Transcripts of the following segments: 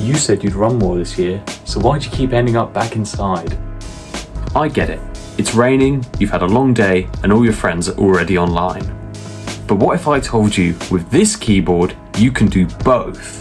You said you'd run more this year, so why'd you keep ending up back inside? I get it. It's raining, you've had a long day, and all your friends are already online. But what if I told you, with this keyboard, you can do both?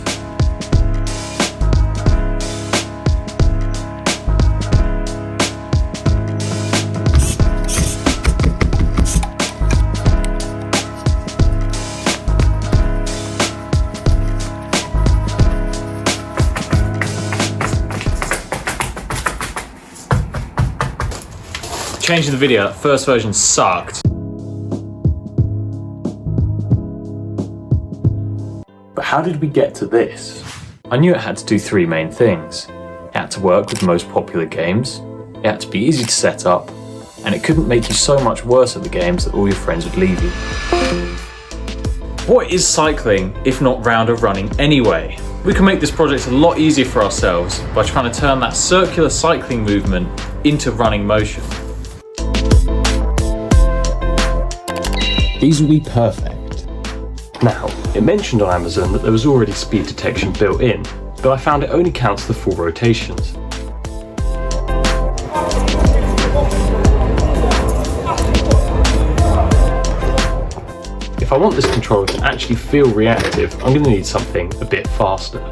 Changing the video, that first version sucked. But how did we get to this? I knew it had to do three main things. It had to work with the most popular games, it had to be easy to set up, and it couldn't make you so much worse at the games that all your friends would leave you. What is cycling if not round of running anyway? We can make this project a lot easier for ourselves by trying to turn that circular cycling movement into running motion. These will be perfect. Now, it mentioned on Amazon that there was already speed detection built in, but I found it only counts the full rotations. If I want this controller to actually feel reactive, I'm going to need something a bit faster.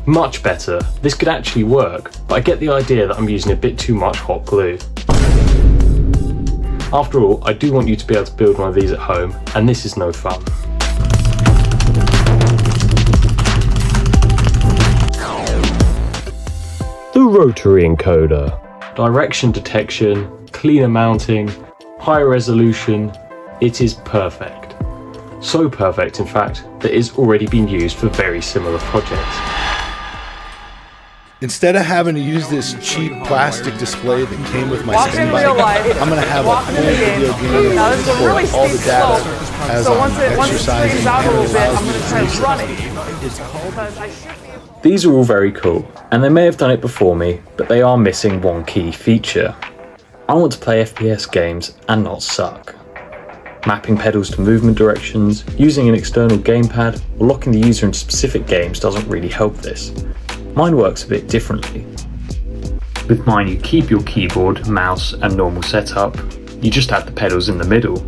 Much better. This could actually work, but I get the idea that I'm using a bit too much hot glue. After all, I do want you to be able to build one of these at home, and this is no fun. The rotary encoder. Direction detection, cleaner mounting, higher resolution. It is perfect. So perfect, in fact, that it's already been used for very similar projects. Instead of having to use this cheap plastic display that came with my standby, I'm going to have a full video game with all the data as I'm exercising and it allows me to run. These are all very cool, and they may have done it before me, but they are missing one key feature. I want to play FPS games and not suck. Mapping pedals to movement directions, using an external gamepad, or locking the user into specific games doesn't really help this. Mine works a bit differently. With mine you keep your keyboard, mouse and normal setup, you just add the pedals in the middle.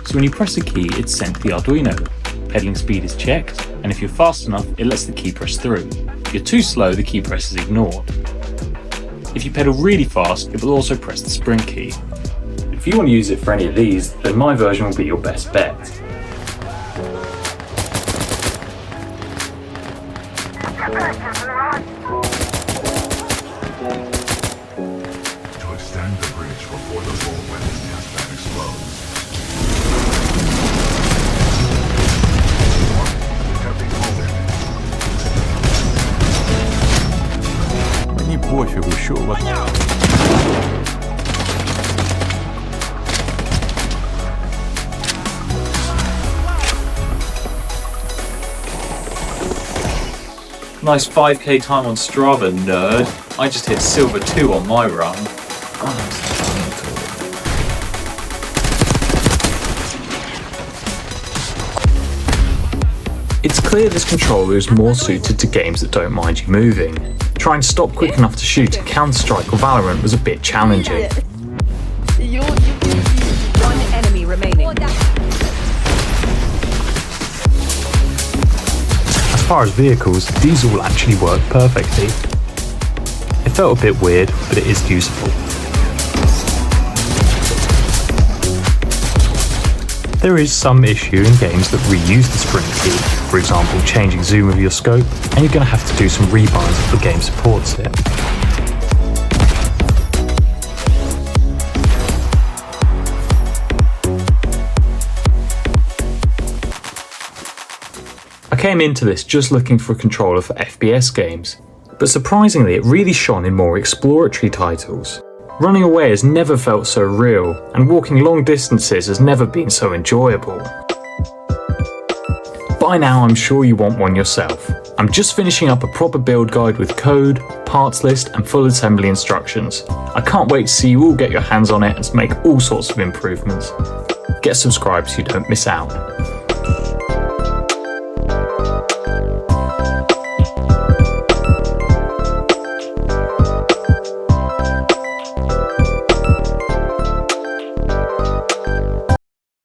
So when you press a key, it's sent to the Arduino. Pedaling speed is checked, and if you're fast enough, it lets the key press through. If you're too slow, the key press is ignored. If you pedal really fast, it will also press the sprint key. If you want to use it for any of these, then my version will be your best bet. To extend the bridge before the full weapons test bed explodes. Мені пофігу, що у вас. Nice 5k time on Strava, nerd. I just hit silver 2 on my run. It's clear this controller is more suited to games that don't mind you moving. Trying to stop quick enough to shoot in Counter-Strike or Valorant was a bit challenging. One enemy remaining. As far as vehicles, these all actually work perfectly. It felt a bit weird, but it is useful. There is some issue in games that reuse the sprint key, for example changing zoom of your scope, and you're going to have to do some rebinds if the game supports it. I came into this just looking for a controller for FPS games, but surprisingly it really shone in more exploratory titles. Running away has never felt so real, and walking long distances has never been so enjoyable. But By now I'm sure you want one yourself. I'm just finishing up a proper build guide with code, parts list and full assembly instructions. I can't wait to see you all get your hands on it and make all sorts of improvements. Get subscribed so you don't miss out.